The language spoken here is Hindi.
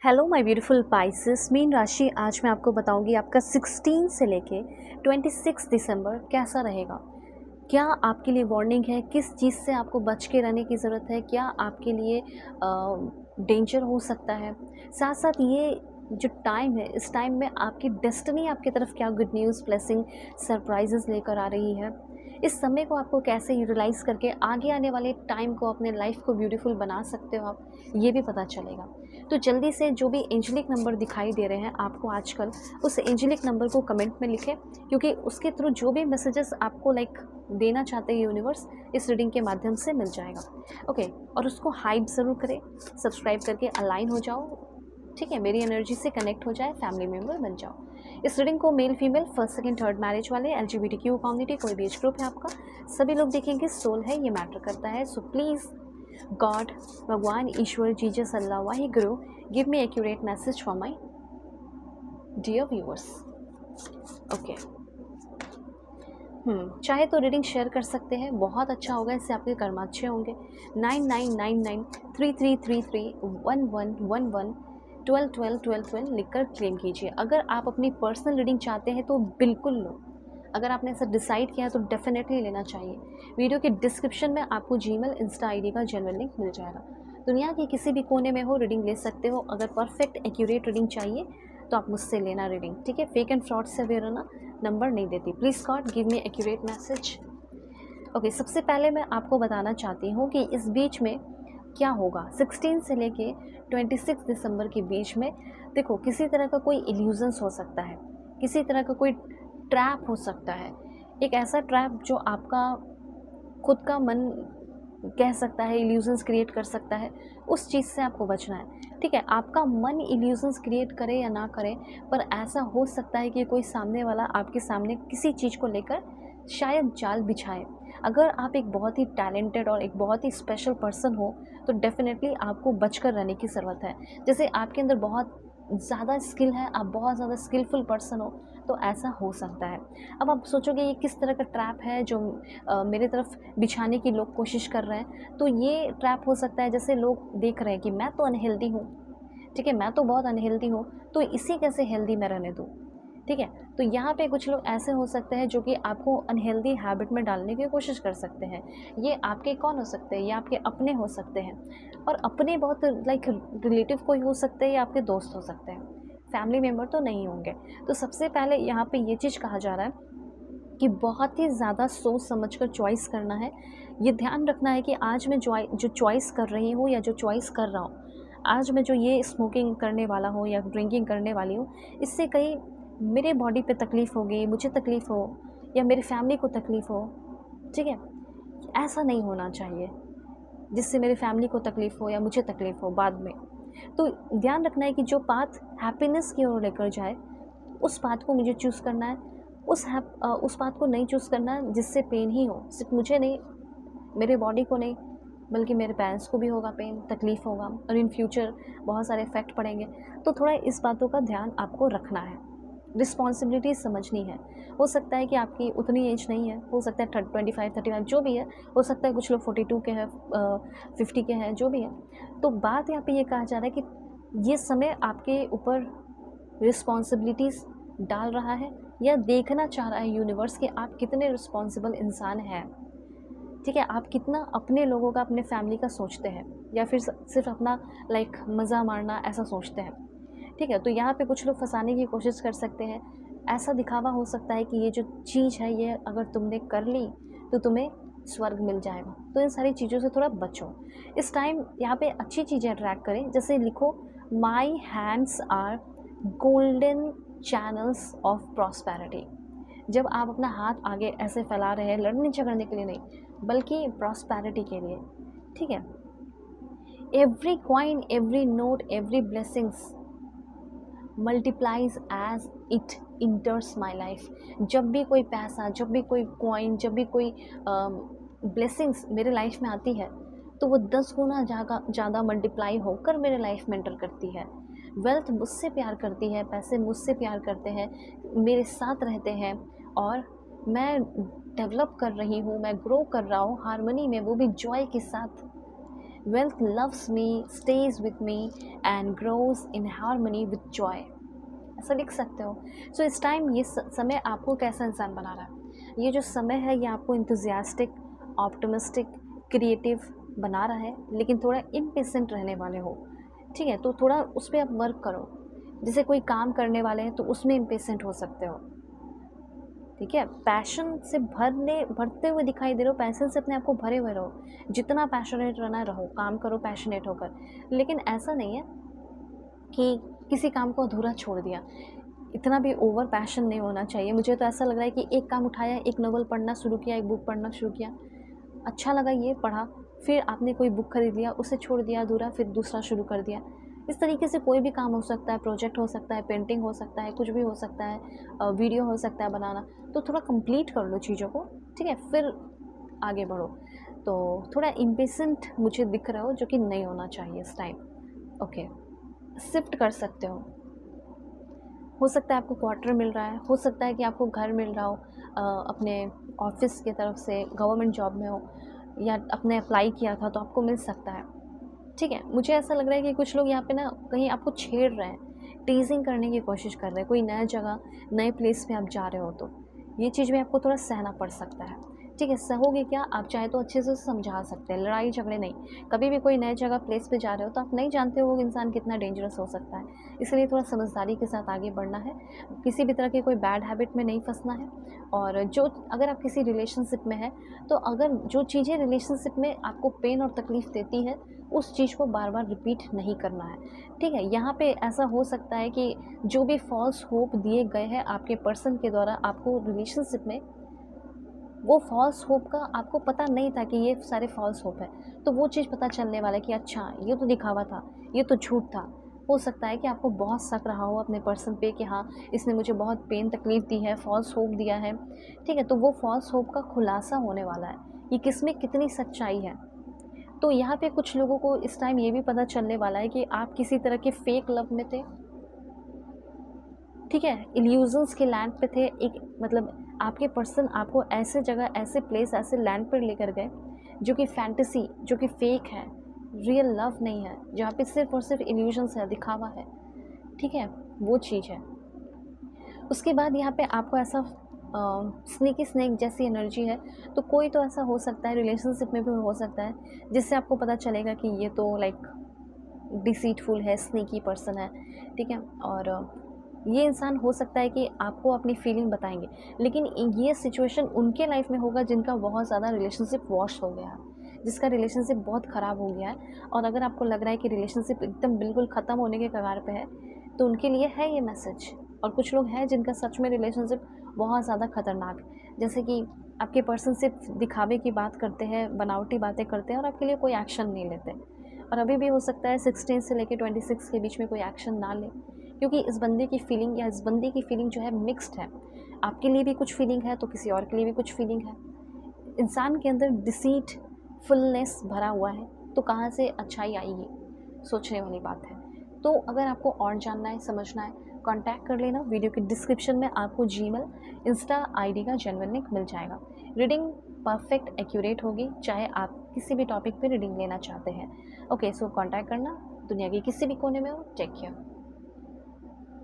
Hello my beautiful Pisces. Mean राशि आज मैं आपको बताऊंगी आपका 16 से लेके 26 दिसंबर कैसा रहेगा। क्या आपके लिए वार्निंग है, किस चीज़ से आपको बच के रहने की ज़रूरत है, क्या आपके लिए डेंजर हो सकता है। साथ साथ ये जो टाइम है, इस टाइम में आपकी डेस्टिनी आपकी तरफ क्या गुड न्यूज़, ब्लेसिंग, सरप्राइजेस लेकर आ रही है। इस समय को आपको कैसे यूटिलाइज़ करके आगे आने वाले टाइम को, अपने लाइफ को ब्यूटीफुल बना सकते हो आप, ये भी पता चलेगा। तो जल्दी से जो भी एंजेलिक नंबर दिखाई दे रहे हैं आपको आजकल, उस एंजेलिक नंबर को कमेंट में लिखें, क्योंकि उसके थ्रू जो भी मैसेजेस आपको देना चाहते हैं यूनिवर्स, इस रीडिंग के माध्यम से मिल जाएगा। ओके, और उसको हाइप ज़रूर करें, सब्सक्राइब करके अलाइन हो जाओ, ठीक है, मेरी एनर्जी से कनेक्ट हो जाए, फैमिली मेम्बर बन जाओ। इस रीडिंग को male female, first second third marriage वाले, LGBTQ कम्युनिटी, कोई भी एज ग्रुप है आपका, सभी लोग देखेंगे। सोल है, ये मैटर करता है। सो प्लीज़ गॉड, भगवान, ईश्वर, Jesus, Allah, Waheguru, give me accurate message for my dear viewers. Okay, चाहे तो रीडिंग शेयर कर सकते हैं, बहुत अच्छा होगा, इससे आपके कर्म अच्छे होंगे। 999933331111 121212 लिखकर क्लेम कीजिए। अगर आप अपनी पर्सनल रीडिंग चाहते हैं तो बिल्कुल लो। अगर आपने ऐसा डिसाइड किया है तो डेफिनेटली लेना चाहिए। वीडियो के डिस्क्रिप्शन में आपको जीमेल, इंस्टा आईडी का जनरल लिंक मिल जाएगा। दुनिया के किसी भी कोने में हो, रीडिंग ले सकते हो। अगर परफेक्ट एक्यूरेट रीडिंग चाहिए तो आप मुझसे लेना रीडिंग, ठीक है। फेक एंड फ्रॉड से अवेयर रहना, नंबर नहीं देती। Please God give me accurate message. Okay, सबसे पहले मैं आपको बताना चाहती हूँ कि इस बीच में क्या होगा 16 से लेके 26 दिसंबर के बीच में। देखो, किसी तरह का कोई इल्यूजन्स हो सकता है, किसी तरह का कोई ट्रैप हो सकता है, एक ऐसा ट्रैप जो आपका खुद का मन कह सकता है, इल्यूजन्स क्रिएट कर सकता है। उस चीज़ से आपको बचना है, ठीक है। आपका मन इल्यूजन्स क्रिएट करे या ना करे, पर ऐसा हो सकता है कि कोई सामने वाला आपके सामने किसी चीज़ को लेकर शायद जाल बिछाए। अगर आप एक बहुत ही टैलेंटेड और एक बहुत ही स्पेशल पर्सन हो तो डेफिनेटली आपको बचकर रहने की ज़रूरत है। जैसे आपके अंदर बहुत ज़्यादा स्किल है, आप बहुत ज़्यादा स्किलफुल पर्सन हो, तो ऐसा हो सकता है। अब आप सोचोगे ये किस तरह का ट्रैप है जो मेरे तरफ बिछाने की लोग कोशिश कर रहे हैं। तो ये ट्रैप हो सकता है, जैसे लोग देख रहे हैं कि मैं तो अनहेल्दी हूँ, ठीक है, मैं तो बहुत अनहेल्दी हूँ, तो इसी कैसे हेल्दी मैं रहने दूँ, ठीक है। तो यहाँ पे कुछ लोग ऐसे हो सकते हैं जो कि आपको अनहेल्दी हैबिट में डालने की कोशिश कर सकते हैं। ये आपके कौन हो सकते हैं? ये आपके अपने हो सकते हैं, और अपने बहुत रिलेटिव कोई हो सकते हैं या आपके दोस्त हो सकते हैं, फैमिली मेम्बर तो नहीं होंगे। तो सबसे पहले यहाँ पे ये चीज़ कहा जा रहा है कि बहुत ही ज़्यादा सोच समझकर चॉइस करना है। ये ध्यान रखना है कि आज मैं जो चॉइस कर रही हूँ या जो चॉइस कर रहा हूँ, आज मैं जो ये स्मोकिंग करने वाला हूँ या ड्रिंकिंग करने वाली हूँ, इससे कहीं मेरे बॉडी पे तकलीफ़ होगी, मुझे तकलीफ़ हो या मेरी फैमिली को तकलीफ़ हो, ठीक है। ऐसा नहीं होना चाहिए जिससे मेरी फैमिली को तकलीफ़ हो या मुझे तकलीफ़ हो बाद में। तो ध्यान रखना है कि जो पाथ हैप्पीनेस की ओर लेकर जाए, उस पाथ को मुझे चूज़ करना है। उस पाथ को नहीं चूज़ करना है जिससे पेन ही हो, सिर्फ मुझे नहीं, मेरे बॉडी को नहीं, बल्कि मेरे पेरेंट्स को भी होगा पेन, तकलीफ़ होगा, और इन फ्यूचर बहुत सारे इफ़ेक्ट पड़ेंगे। तो थोड़ा इस बातों का ध्यान आपको रखना है, रिस्पॉन्सिबिलिटी समझनी है। हो सकता है कि आपकी उतनी एज नहीं है, हो सकता है 25 35 जो भी है, हो सकता है कुछ लोग 42 के हैं, 50 के हैं, जो भी है। तो बात यहाँ पे ये कहा जा रहा है कि ये समय आपके ऊपर रिस्पॉन्सिबिलिटीज़ डाल रहा है, या देखना चाह रहा है यूनिवर्स कि आप कितने रिस्पॉन्सिबल इंसान हैं, ठीक है। आप कितना अपने लोगों का, अपने फैमिली का सोचते हैं, या फिर सिर्फ अपना मज़ा मारना ऐसा सोचते हैं, ठीक है। तो यहाँ पे कुछ लोग फंसाने की कोशिश कर सकते हैं। ऐसा दिखावा हो सकता है कि ये जो चीज़ है, ये अगर तुमने कर ली तो तुम्हें स्वर्ग मिल जाएगा। तो इन सारी चीज़ों से थोड़ा बचो। इस टाइम यहाँ पे अच्छी चीज़ें अट्रैक्ट करें, जैसे लिखो, my hands are golden channels of prosperity. जब आप अपना हाथ आगे ऐसे फैला रहे हैं, लड़ने झगड़ने के लिए नहीं, बल्कि प्रॉस्पेरिटी के लिए, ठीक है। Every coin, every note, every blessings multiplies as it enters my life. जब भी कोई पैसा, जब भी कोई कॉइन, जब भी कोई ब्लेसिंग्स मेरे लाइफ में आती है, तो वो 10 गुना ज़्यादा मल्टीप्लाई होकर मेरे लाइफ में एंटर करती है। वेल्थ मुझसे प्यार करती है, पैसे मुझसे प्यार करते हैं, मेरे साथ रहते हैं, और मैं डेवलप कर रही हूँ, मैं ग्रो कर रहा हूँ हारमोनी में, वो भी जॉय के साथ। Wealth loves me, stage with me and grows in harmony with Joy. ऐसा लिख सकते हो। सो इस टाइम ये समय आपको कैसा इंसान बना रहा है? ये जो समय है ये आपको इंथुजियास्टिक, ऑप्टिमिस्टिक, क्रिएटिव बना रहा है, लेकिन थोड़ा इम्पेशेंट रहने वाले हो। ठीक है, तो थोड़ा उस पर आप वर्क करो। जैसे कोई काम करने वाले हैं तो उसमें इम्पेशेंट हो सकते हो। ठीक है, पैशन से भरते हुए दिखाई दे रहे हो, पैशन से अपने आप को भरे हुए रहो। जितना पैशनेट रहना है रहो, काम करो पैशनेट होकर। लेकिन ऐसा नहीं है कि किसी काम को अधूरा छोड़ दिया। इतना भी ओवर पैशन नहीं होना चाहिए। मुझे तो ऐसा लग रहा है कि एक काम उठाया, एक नॉवल पढ़ना शुरू किया, एक बुक पढ़ना शुरू किया, अच्छा लगा ये पढ़ा, फिर आपने कोई बुक खरीद लिया, उसे छोड़ दिया अधूरा, फिर दूसरा शुरू कर दिया। इस तरीके से कोई भी काम हो सकता है, प्रोजेक्ट हो सकता है, पेंटिंग हो सकता है, कुछ भी हो सकता है, वीडियो हो सकता है बनाना। तो थोड़ा कंप्लीट कर लो चीज़ों को, ठीक है, फिर आगे बढ़ो। तो थोड़ा इम्पेशेंट मुझे दिख रहा हो, जो कि नहीं होना चाहिए इस टाइम। ओके, शिफ्ट कर सकते हो सकता है आपको क्वार्टर मिल रहा है, हो सकता है कि आपको घर मिल रहा हो, अपने ऑफिस की तरफ से, गवर्नमेंट जॉब में हो, या आपने अप्लाई किया था तो आपको मिल सकता है। ठीक है, मुझे ऐसा लग रहा है कि कुछ लोग यहाँ पे ना कहीं आपको छेड़ रहे हैं, टीजिंग करने की कोशिश कर रहे हैं। कोई नया जगह, नए प्लेस पे आप जा रहे हो तो ये चीज़ में आपको थोड़ा सहना पड़ सकता है। ठीक है, सहोगे क्या? आप चाहे तो अच्छे से समझा सकते हैं, लड़ाई झगड़े नहीं। कभी भी कोई नए जगह प्लेस पे जा रहे हो तो आप नहीं जानते हो वो इंसान कितना डेंजरस हो सकता है, इसलिए थोड़ा समझदारी के साथ आगे बढ़ना है। किसी भी तरह की कोई बैड हैबिट में नहीं फंसना है। और जो, अगर आप किसी रिलेशनशिप में हैं तो अगर जो चीज़ें रिलेशनशिप में आपको पेन और तकलीफ़ देती है उस चीज़ को बार बार रिपीट नहीं करना है। ठीक है, यहाँ पे ऐसा हो सकता है कि जो भी फॉल्स होप दिए गए हैं आपके पर्सन के द्वारा आपको रिलेशनशिप में, वो फॉल्स होप का आपको पता नहीं था कि ये सारे फॉल्स होप है। तो वो चीज़ पता चलने वाला है कि अच्छा ये तो दिखावा था, ये तो झूठ था। हो सकता है कि आपको बहुत शक रहा हो अपने पर्सन पे कि हाँ, इसने मुझे बहुत पेन तकलीफ़ दी है, फॉल्स होप दिया है। ठीक है, तो वो फॉल्स होप का खुलासा होने वाला है कि किसमें कितनी सच्चाई है। तो यहाँ पे कुछ लोगों को इस टाइम ये भी पता चलने वाला है कि आप किसी तरह के फेक लव में थे। ठीक है, इल्यूजन्स के लैंड पे थे। एक मतलब आपके पर्सन आपको ऐसे जगह, ऐसे प्लेस, ऐसे लैंड पर लेकर गए जो कि फैंटेसी, जो कि फेक है, रियल लव नहीं है, जहाँ पे सिर्फ और सिर्फ इल्यूजन्स है, दिखावा है। ठीक है, वो चीज़ है। उसके बाद यहाँ पे आपको ऐसा स्नेकी स्नेक जैसी एनर्जी है, तो कोई तो ऐसा हो सकता है, रिलेशनशिप में भी हो सकता है, जिससे आपको पता चलेगा कि ये तो लाइक डिसीटफुल है, स्नेकी पर्सन है। ठीक है, और ये इंसान हो सकता है कि आपको अपनी फीलिंग बताएंगे, लेकिन ये सिचुएशन उनके लाइफ में होगा जिनका बहुत ज़्यादा रिलेशनशिप वॉश हो गया है, जिसका रिलेशनशिप बहुत ख़राब हो गया है। और अगर आपको लग रहा है कि रिलेशनशिप एकदम बिल्कुल ख़त्म होने के कगार पे है, तो उनके लिए है ये मैसेज। और कुछ लोग हैं जिनका सच में रिलेशनशिप बहुत ज़्यादा ख़तरनाक, जैसे कि आपके पर्सन सिर्फ दिखावे की बात करते हैं, बनावटी बातें करते हैं और आपके लिए कोई एक्शन नहीं लेते। और अभी भी हो सकता है 16 से लेकर 26 के बीच में कोई एक्शन ना ले, क्योंकि इस बंदे की फीलिंग या इस बंदी की फीलिंग जो है मिक्स्ड है। आपके लिए भी कुछ फीलिंग है तो किसी और के लिए भी कुछ फीलिंग है। इंसान के अंदर डिसीट, फुलनेस भरा हुआ है, तो कहाँ से अच्छाई आएगी, सोचने वाली बात है। तो अगर आपको और जानना है, समझना है, कांटेक्ट कर लेना। वीडियो के डिस्क्रिप्शन में आपको जीमेल, इंस्टा आईडी का जेन्युइन लिंक मिल जाएगा। रीडिंग परफेक्ट एक्यूरेट होगी, चाहे आप किसी भी टॉपिक पे रीडिंग लेना चाहते हैं। ओके, सो कांटेक्ट करना। दुनिया के किसी भी कोने में हो, टेक केयर।